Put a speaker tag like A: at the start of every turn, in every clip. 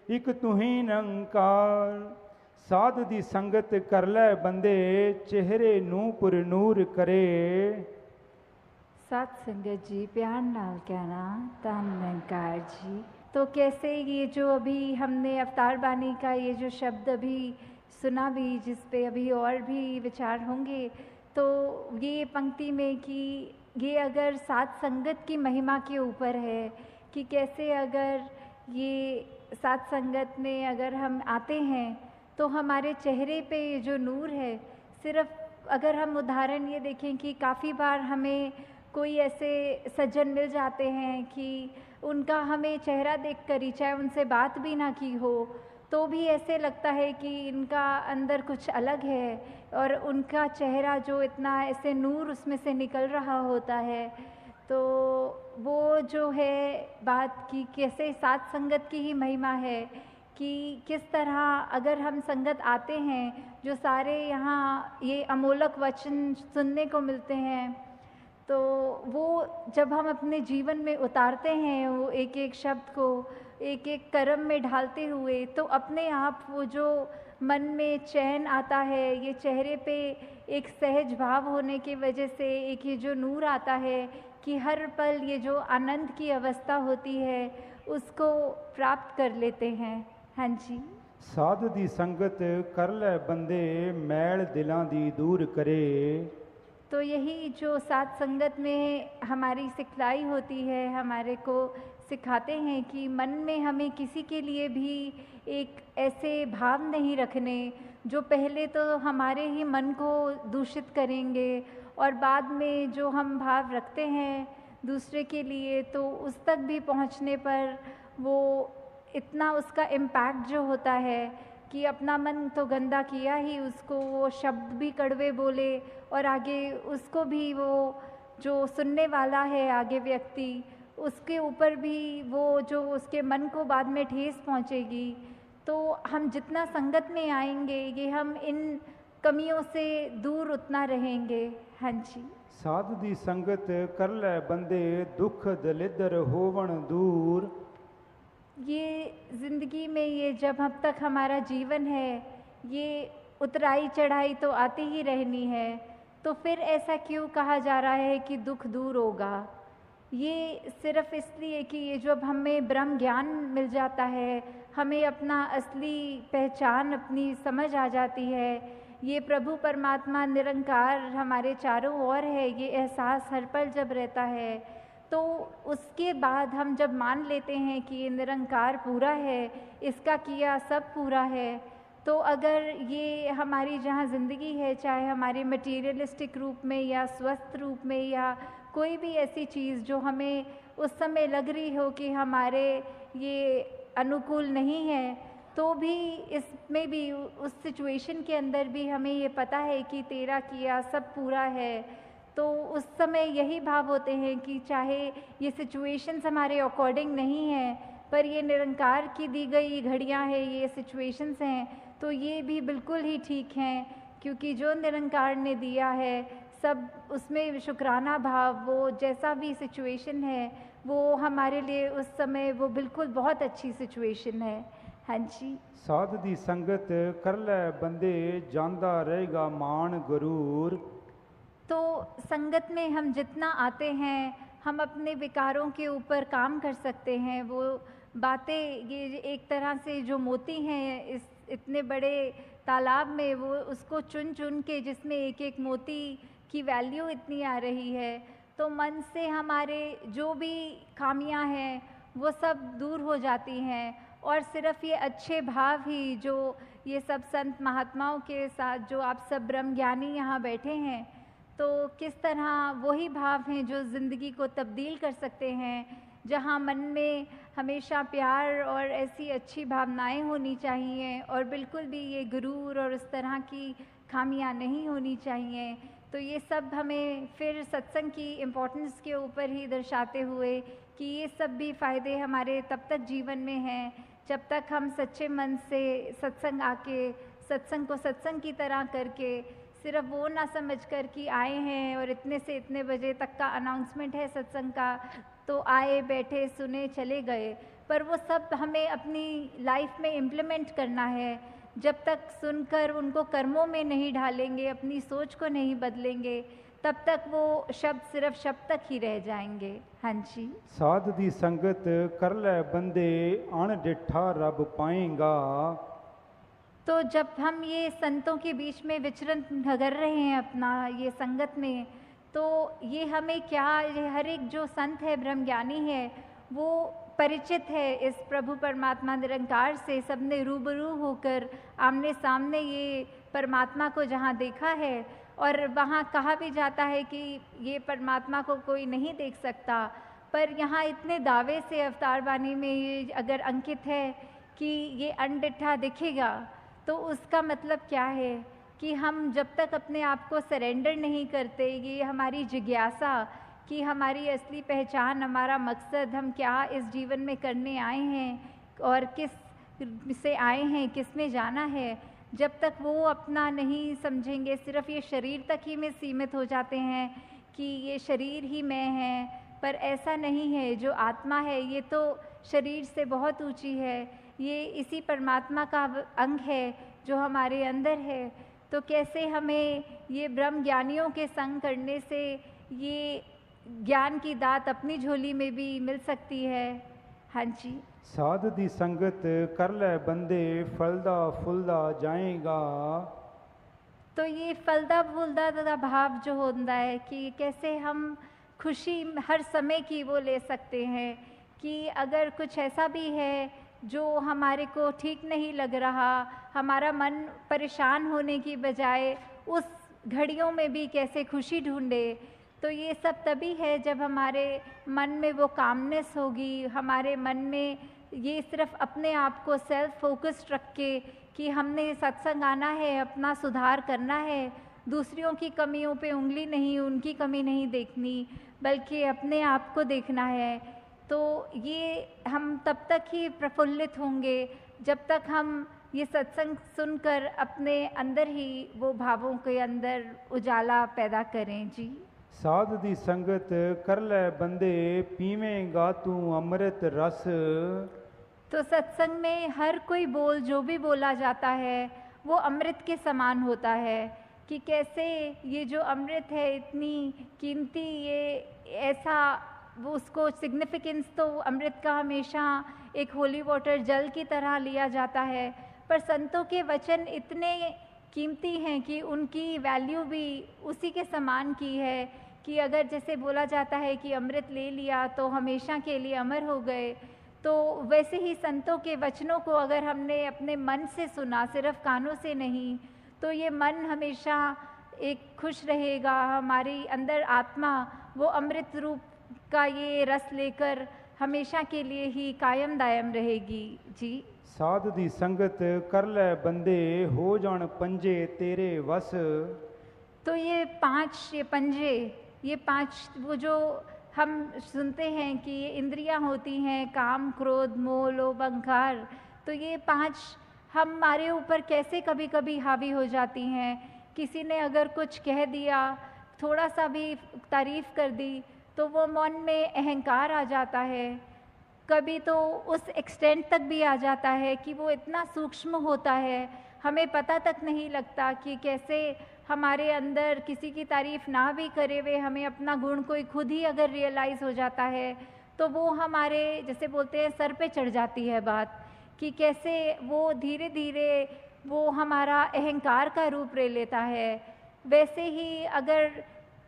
A: इक तुही निरंकार। साध दी संगत कर लै बंदे, चेहरे नूपुर नूर करे।
B: सत संगत जी प्यार नाल कहना धन निरंकार जी। तो कैसे ये जो अभी हमने अवतार बानी का ये जो शब्द अभी सुना भी, जिस पे अभी और भी विचार होंगे, तो ये पंक्ति में कि ये अगर सात संगत की महिमा के ऊपर है कि कैसे अगर ये सात संगत में अगर हम आते हैं तो हमारे चेहरे पे ये जो नूर है, सिर्फ अगर हम उदाहरण ये देखें कि काफ़ी बार हमें कोई ऐसे सज्जन मिल जाते हैं कि उनका हमें चेहरा देखकर ही, चाहे उनसे बात भी ना की हो, तो भी ऐसे लगता है कि इनका अंदर कुछ अलग है और उनका चेहरा जो इतना ऐसे नूर उसमें से निकल रहा होता है। तो वो जो है बात की कैसे सात संगत की ही महिमा है कि किस तरह अगर हम संगत आते हैं, जो सारे यहाँ ये अमोलक वचन सुनने को मिलते हैं, तो वो जब हम अपने जीवन में उतारते हैं वो एक एक शब्द को एक एक कर्म में ढालते हुए, तो अपने आप वो जो मन में चैन आता है, ये चेहरे पे एक सहज भाव होने की वजह से एक ये जो नूर आता है कि हर पल ये जो आनंद की अवस्था होती है उसको प्राप्त कर लेते हैं। हाँ जी।
A: साध दी संगत कर लै बंदे, मैल दिलां दी दूर करे।
B: तो यही जो सात संगत में हमारी सिखलाई होती है, हमारे को सिखाते हैं कि मन में हमें किसी के लिए भी एक ऐसे भाव नहीं रखने जो पहले तो हमारे ही मन को दूषित करेंगे, और बाद में जो हम भाव रखते हैं दूसरे के लिए तो उस तक भी पहुंचने पर वो इतना उसका इम्पैक्ट जो होता है कि अपना मन तो गंदा किया ही, उसको वो शब्द भी कड़वे बोले और आगे उसको भी वो जो सुनने वाला है आगे व्यक्ति, उसके ऊपर भी वो जो उसके मन को बाद में ठेस पहुंचेगी। तो हम जितना संगत में आएंगे ये हम इन कमियों से दूर उतना रहेंगे। हाँ जी।
A: साध दी संगत कर लै बंदे, दुख दलिदर होवन दूर।
B: ये ज़िंदगी में ये जब अब तक हमारा जीवन है, ये उतराई चढ़ाई तो आती ही रहनी है, तो फिर ऐसा क्यों कहा जा रहा है कि दुख दूर होगा? ये सिर्फ इसलिए कि ये जब हमें ब्रह्म ज्ञान मिल जाता है, हमें अपना असली पहचान अपनी समझ आ जाती है, ये प्रभु परमात्मा निरंकार हमारे चारों ओर है, ये एहसास हर पल जब रहता है, तो उसके बाद हम जब मान लेते हैं कि ये निरंकार पूरा है, इसका किया सब पूरा है, तो अगर ये हमारी जहाँ ज़िंदगी है, चाहे हमारे मटेरियलिस्टिक रूप में या स्वस्थ रूप में या कोई भी ऐसी चीज़ जो हमें उस समय लग रही हो कि हमारे ये अनुकूल नहीं है, तो भी इसमें भी उस सिचुएशन के अंदर भी हमें ये पता है कि तेरा किया सब पूरा है, तो उस समय यही भाव होते हैं कि चाहे ये सिचुएशंस हमारे अकॉर्डिंग नहीं है, पर ये निरंकार की दी गई घड़ियां हैं, ये सिचुएशंस हैं, तो ये भी बिल्कुल ही ठीक हैं, क्योंकि जो निरंकार ने दिया है सब उसमें शुक्राना भाव, वो जैसा भी सिचुएशन है वो हमारे लिए उस समय वो बिल्कुल बहुत अच्छी सिचुएशन है। हाँ जी।
A: साध दी संगत कर लै बंदे, जांदा रहेगा मान गरूर।
B: तो संगत में हम जितना आते हैं हम अपने विकारों के ऊपर काम कर सकते हैं। वो बातें ये एक तरह से जो मोती हैं इस इतने बड़े तालाब में, वो उसको चुन चुन के जिसमें एक एक मोती की वैल्यू इतनी आ रही है, तो मन से हमारे जो भी खामियां हैं वो सब दूर हो जाती हैं, और सिर्फ ये अच्छे भाव ही जो ये सब संत महात्माओं के साथ जो आप सब ब्रह्म ज्ञानी यहाँ बैठे हैं, तो किस तरह वही भाव हैं जो ज़िंदगी को तब्दील कर सकते हैं, जहाँ मन में हमेशा प्यार और ऐसी अच्छी भावनाएं होनी चाहिए और बिल्कुल भी ये गुरूर और उस तरह की खामियां नहीं होनी चाहिए। तो ये सब हमें फिर सत्संग की इम्पोर्टेंस के ऊपर ही दर्शाते हुए कि ये सब भी फ़ायदे हमारे तब तक जीवन में हैं जब तक हम सच्चे मन से सत्संग आके सत्संग को सत्संग की तरह करके, सिर्फ वो ना समझ कर कि आए हैं और इतने से इतने बजे तक का अनाउंसमेंट है सत्संग का, तो आए बैठे सुने चले गए, पर वो सब हमें अपनी लाइफ में इम्प्लीमेंट करना है। जब तक सुनकर उनको कर्मों में नहीं ढालेंगे, अपनी सोच को नहीं बदलेंगे, तब तक वो शब्द सिर्फ शब्द तक ही रह जाएंगे। हाँ जी।
A: साध दी संगत कर लै बंदे अण डिठा रब पाएगा।
B: तो जब हम ये संतों के बीच में विचरण कर रहे हैं अपना ये संगत में, तो ये हमें क्या, ये हर एक जो संत है, ब्रह्मज्ञानी है, वो परिचित है इस प्रभु परमात्मा निरंकार से। सबने रूबरू होकर आमने सामने ये परमात्मा को जहाँ देखा है, और वहाँ कहा भी जाता है कि ये परमात्मा को कोई नहीं देख सकता, पर यहाँ इतने दावे से अवतार वाणी में ये अगर अंकित है कि ये अनडिठा दिखेगा, तो उसका मतलब क्या है कि हम जब तक अपने आप को सरेंडर नहीं करते, ये हमारी जिज्ञासा कि हमारी असली पहचान, हमारा मकसद, हम क्या इस जीवन में करने आए हैं और किस से आए हैं, किस में जाना है, जब तक वो अपना नहीं समझेंगे, सिर्फ ये शरीर तक ही में सीमित हो जाते हैं कि ये शरीर ही मैं है। पर ऐसा नहीं है, जो आत्मा है ये तो शरीर से बहुत ऊंची है, ये इसी परमात्मा का अंग है जो हमारे अंदर है। तो कैसे हमें ये ब्रह्म ज्ञानियों के संग करने से ये ज्ञान की दात अपनी झोली में भी मिल सकती है। हाँ जी।
A: साध दी संगत कर लै बंदे फलदा फुलदा जाएगा।
B: तो ये फलदा फूलदा का भाव जो होता है कि कैसे हम खुशी हर समय की वो ले सकते हैं कि अगर कुछ ऐसा भी है जो हमारे को ठीक नहीं लग रहा, हमारा मन परेशान होने की बजाय उस घड़ियों में भी कैसे खुशी ढूंढे। तो ये सब तभी है जब हमारे मन में वो कामनेस होगी, हमारे मन में ये सिर्फ अपने आप को सेल्फ फोकस्ड रख के कि हमने सत्संग आना है, अपना सुधार करना है, दूसरों की कमियों पे उंगली नहीं, उनकी कमी नहीं देखनी, बल्कि अपने आप को देखना है। तो ये हम तब तक ही प्रफुल्लित होंगे जब तक हम ये सत्संग सुनकर अपने अंदर ही वो भावों के अंदर उजाला पैदा करें। जी।
A: साध दी संगत कर लै बंदे पीवेगा तू अमृत रस।
B: तो सत्संग में हर कोई बोल जो भी बोला जाता है वो अमृत के समान होता है कि कैसे ये जो अमृत है इतनी कीमती, ये ऐसा वो उसको सिग्निफिकेंस तो अमृत का हमेशा एक होली वाटर जल की तरह लिया जाता है, पर संतों के वचन इतने कीमती हैं कि उनकी वैल्यू भी उसी के समान की है कि अगर जैसे बोला जाता है कि अमृत ले लिया तो हमेशा के लिए अमर हो गए, तो वैसे ही संतों के वचनों को अगर हमने अपने मन से सुना, सिर्फ कानों से नहीं, तो ये मन हमेशा एक खुश रहेगा, हमारी अंदर आत्मा वो अमृत रूप का ये रस लेकर हमेशा के लिए ही कायम दायम रहेगी। जी।
A: साध दी संगत कर लै बंदे हो जान पंजे तेरे वस।
B: तो ये पंजे, ये पांच वो जो हम सुनते हैं कि ये इंद्रियां होती हैं, काम क्रोध मोह लोभ अहंकार, तो ये पांच हमारे ऊपर कैसे कभी कभी हावी हो जाती हैं। किसी ने अगर कुछ कह दिया, थोड़ा सा भी तारीफ कर दी, तो वो मन में अहंकार आ जाता है। कभी तो उस एक्सटेंट तक भी आ जाता है कि वो इतना सूक्ष्म होता है, हमें पता तक नहीं लगता कि कैसे हमारे अंदर किसी की तारीफ ना भी करे हुए हमें अपना गुण कोई खुद ही अगर रियलाइज़ हो जाता है, तो वो हमारे जैसे बोलते हैं सर पे चढ़ जाती है बात कि कैसे वो धीरे धीरे वो हमारा अहंकार का रूप ले लेता है। वैसे ही अगर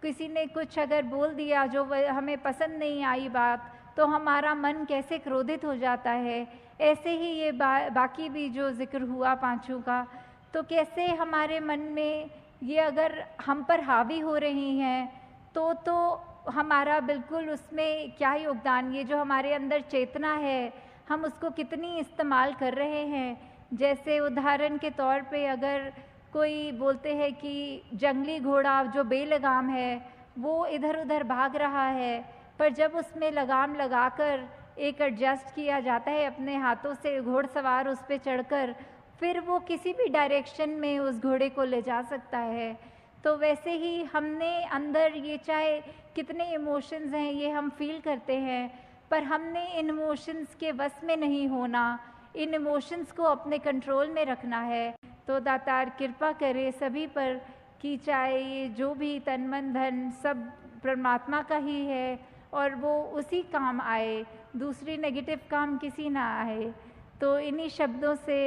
B: किसी ने कुछ अगर बोल दिया जो हमें पसंद नहीं आई बात, तो हमारा मन कैसे क्रोधित हो जाता है। ऐसे ही ये बाकी भी जो जिक्र हुआ पांचों का, तो कैसे हमारे मन में ये अगर हम पर हावी हो रही हैं, तो हमारा बिल्कुल उसमें क्या योगदान, ये जो हमारे अंदर चेतना है हम उसको कितनी इस्तेमाल कर रहे हैं। जैसे उदाहरण के तौर पे अगर कोई बोलते हैं कि जंगली घोड़ा जो बेलगाम है वो इधर उधर भाग रहा है, पर जब उसमें लगाम लगाकर एक एडजस्ट किया जाता है अपने हाथों से, घोड़सवार उस पर चढ़कर फिर वो किसी भी डायरेक्शन में उस घोड़े को ले जा सकता है। तो वैसे ही हमने अंदर ये चाहे कितने इमोशंस हैं ये हम फील करते हैं, पर हमने इन इमोशंस के वश में नहीं होना, इन इमोशंस को अपने कंट्रोल में रखना है। तो दातार कृपा करे सभी पर कि चाहे ये जो भी तन मन धन सब परमात्मा का ही है और वो उसी काम आए, दूसरी नेगेटिव काम किसी ना आए। तो इन्हीं शब्दों से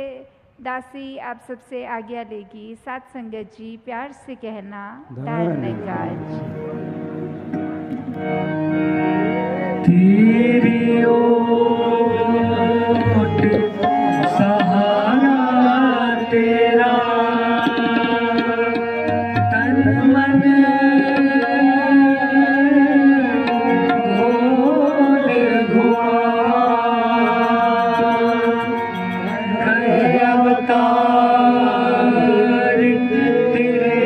B: दासी आप सबसे आज्ञा लेगी। साथ संगत जी प्यार से कहना धन्यवाद जी।
C: तेरी ओट सहारा तेरा तन मन घोल घुआ कहे अवतार तेरे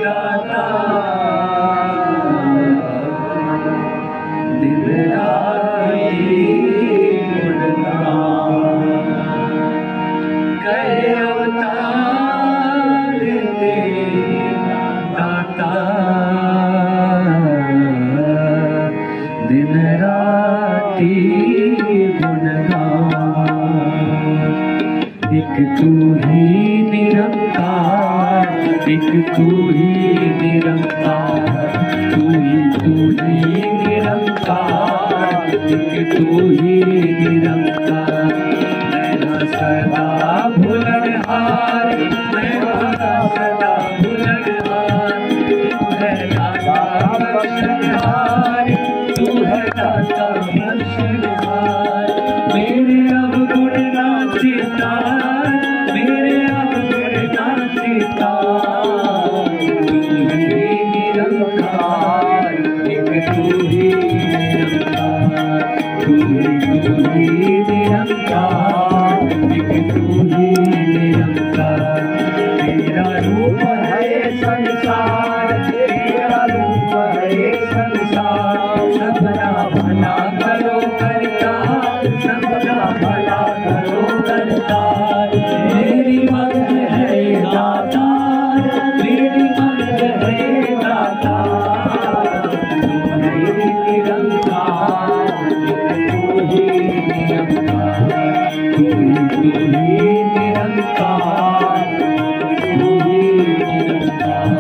C: दाता दिन कहे अवतार तेरे दाता दिन राती गुणगान। एक तू ही निरंकार, एक तू ही निरंकार, तू ही निरंकार, एक तू ही निरंकार। मैं सदा भुलनहार, मैं सदा भुलनहार, तू है दाता बख्शनहार, तू है दाता बख्शनहार। मेरे अवगुण नाचिता, मेरे अवगुण नाचिता, तू ही निरंकार, एक तू ही निरंकार, तू ही निरंकार, एक तू ही निरंकार। तेरा रूप है संसार, तेरा रूप है संसार, सबका भला करो करतार, सबका भला करो करतार। मेरी मंग है दातार, मेरी मंग है दातार, तू ही निरंकार, तू ही निरंकार, तू ही निरंकार, तू ही निरंकार।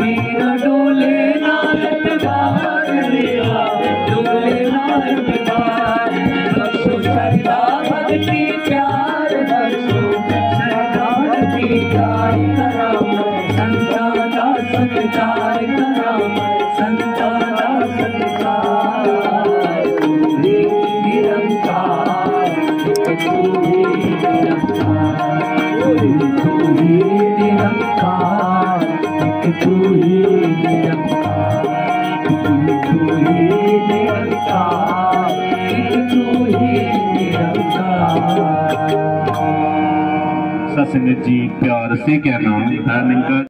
C: मेरा डोले नाथ बार मेरा डोले नाथ बार, बख्शो श्रद्धा भक्ति प्यार, बख्शो श्रद्धा भक्ति प्यार। कराम संताना सत्कार, कराम संताना सत्कार, तू ही निरंकार, तू ही निरंकार, तू ही निरंकार, तू ही निरंकार, तू ही निरंकार, तू ही निरंकार।
D: सत्संगत जी प्यार से कहना है।